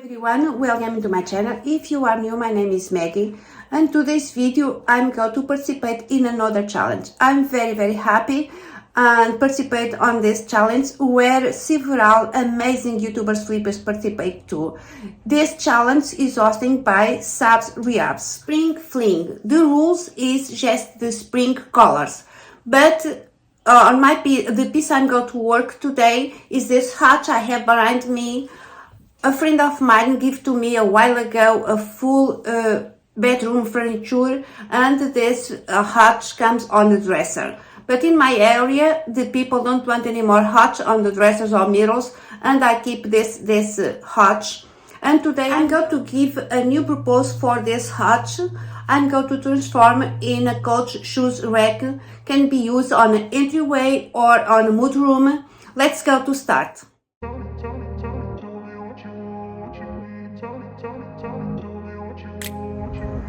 Everyone, welcome to my channel. If you are new, my name is Maggie, and today's video I'm going to participate in another challenge. I'm very happy and participate on this challenge where several amazing YouTubers flippers participate too. This challenge is hosted by Sabs Rehabs Spring Fling. The rules is just the spring colors, but on the piece I'm going to work today is this Hutch I have behind me. A friend of mine gave to me a while ago a full bedroom furniture, and this Hutch comes on the dresser. But in my area, the people don't want any more Hutch on the dressers or mirrors, and I keep this Hutch. And today I'm going to give a new proposal for this Hutch. I'm going to transform in a coach shoes rack. Can be used on an entryway or on a mudroom. Let's go to start.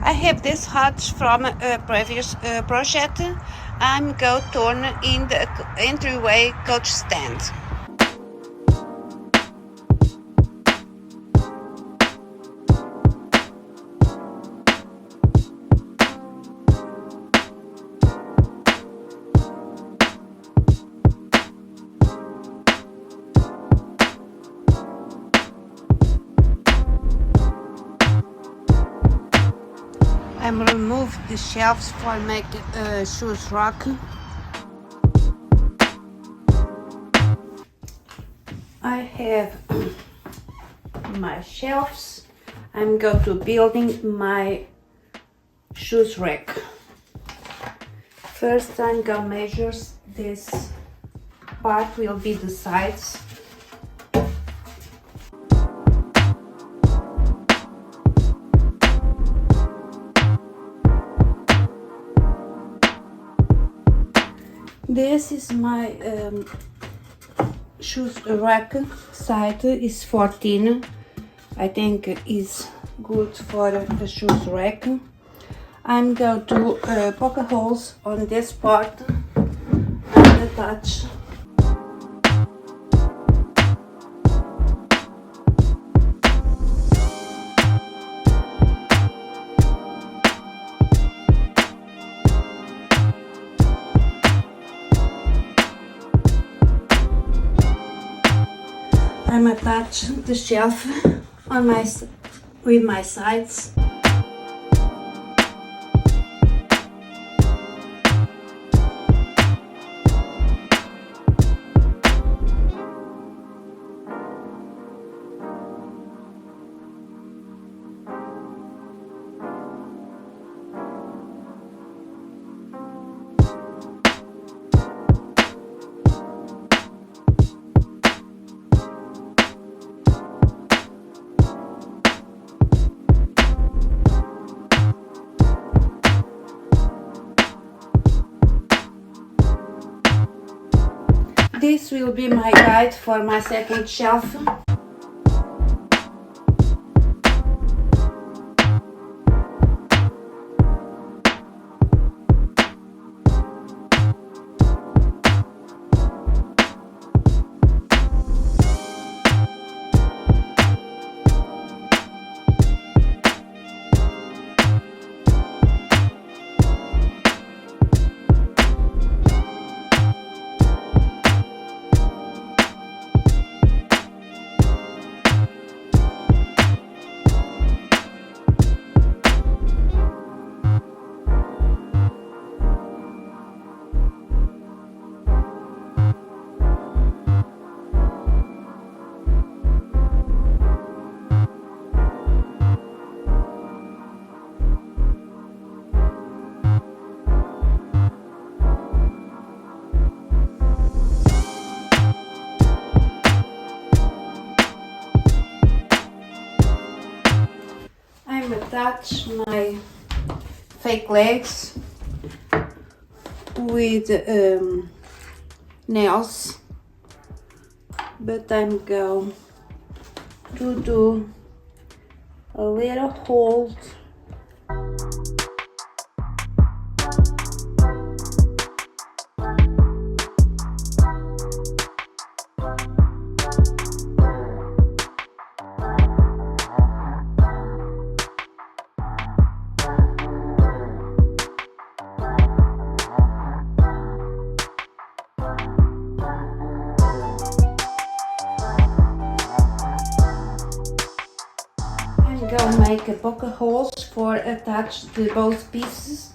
I have this Hutch from a previous project. I'm going to turn in the entryway coach stand. I'm remove the shelves for make shoes rack. I have my shelves. I'm going to building my shoes rack. First I'm going to measure this part will be the sides. This is my shoes rack. Side is 14. I think is good for the shoes rack. I'm going to poke holes on this part and attach. I'm attach the shelf on with my sides. This will be my guide for my second shelf. Attach my fake legs with nails, but I'm going to do a little hole. go make a pocket holes for attach the both pieces.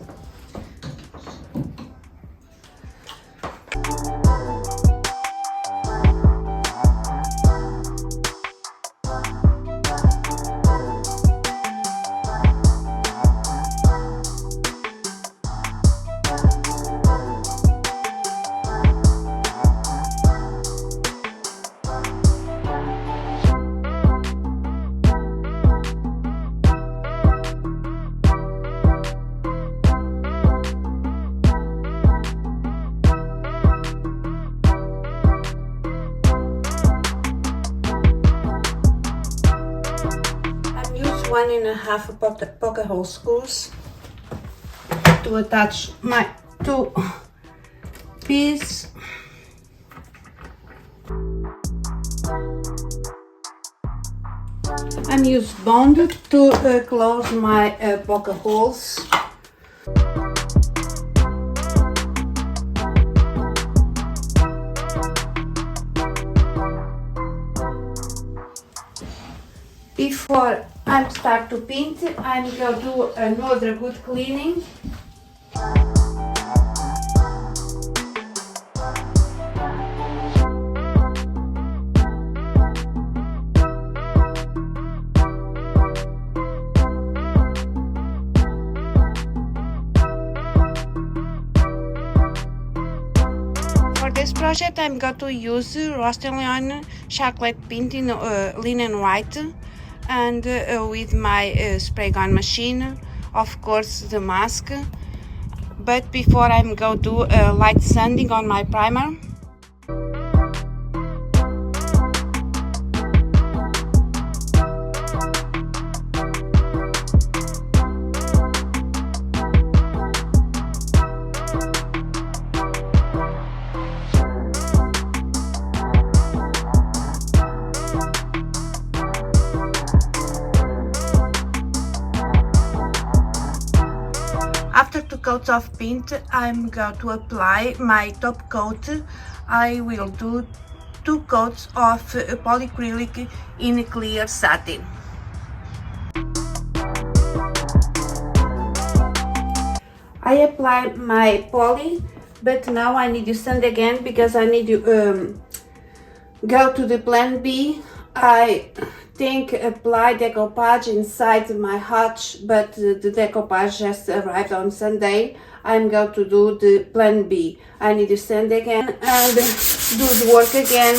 One and a half pocket hole screws to attach my two pieces. I'm use bond to close my pocket holes. Before I start to paint, I'm going to do another good cleaning. For this project, I'm going to use Rust-Oleum chocolate paint in linen white. And with my spray gun machine, of course, the mask. But before I'm going to do light sanding on my primer. After 2 coats of paint, I'm going to apply my top coat. I will do 2 coats of polycrylic in clear satin. I applied my poly, but now I need to sand again because I need to go to the plan B. I think apply decoupage inside my Hutch, but the decoupage just arrived on Sunday. I'm going to do the plan B. I need to sand again and do the work again.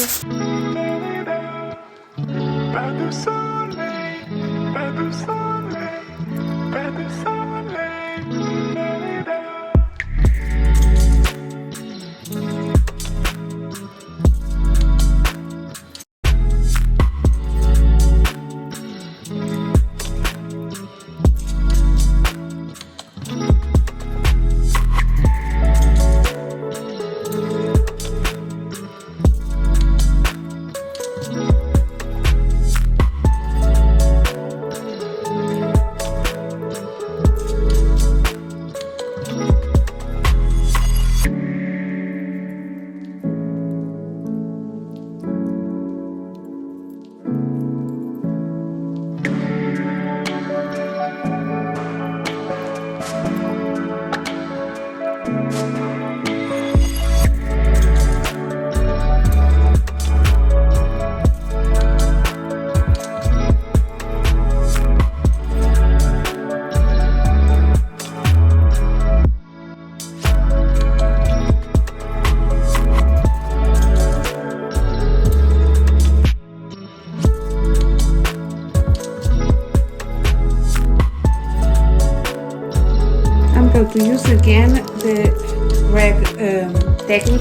To use again the Kreg technique.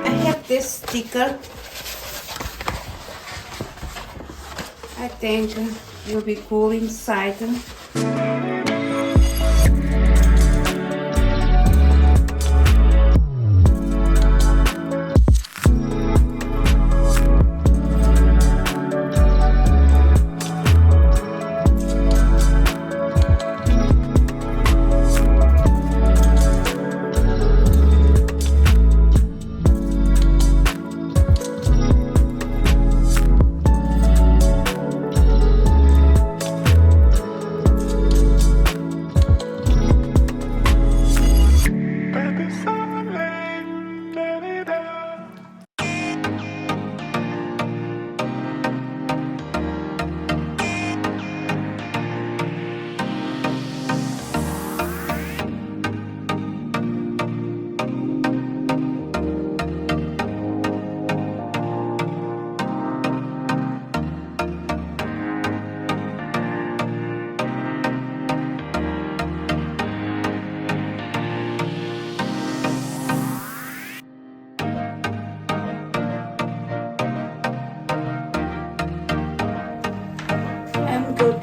I have this sticker. I think it will be cool inside.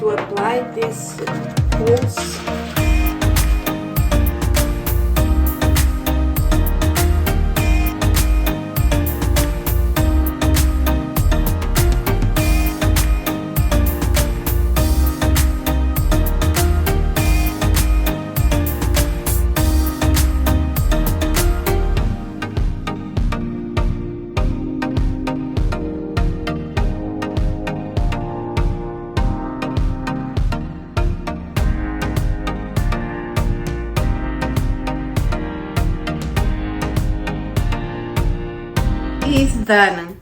to apply these holes. Is done.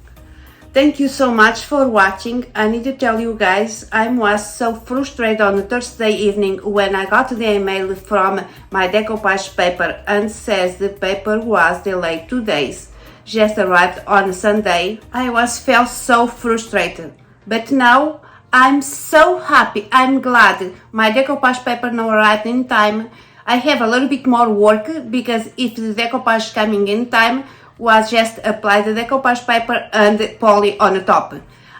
Thank you so much for watching. I need to tell you guys, I was so frustrated on Thursday evening when I got the email from my decoupage paper and says the paper was delayed 2 days, just arrived on Sunday. I felt so frustrated, but now I'm so happy. I'm glad my decoupage paper now arrived in time. I have a little bit more work because if the decoupage coming in time was just apply the decoupage paper and poly on the top,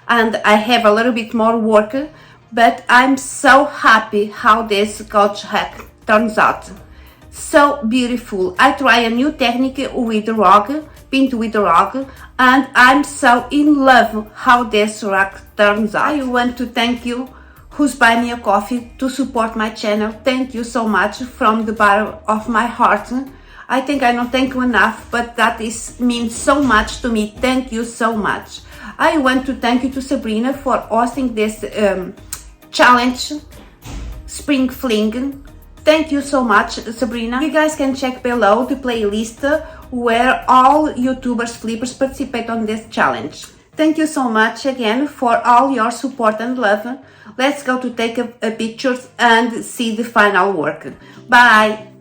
and I have a little bit more work, but I'm so happy how this couch hack turns out. So beautiful. I try a new technique with the rug, paint with the rug, and I'm so in love how this rug turns out. I want to thank you who's buying me a coffee to support my channel. Thank you so much from the bottom of my heart. I think I don't thank you enough, but that means so much to me. Thank you so much. I want to thank you to Sabrina for hosting this challenge, Spring Fling. Thank you so much, Sabrina. You guys can check below the playlist where all YouTubers, flippers participate on this challenge. Thank you so much again for all your support and love. Let's go to take a pictures and see the final work. Bye!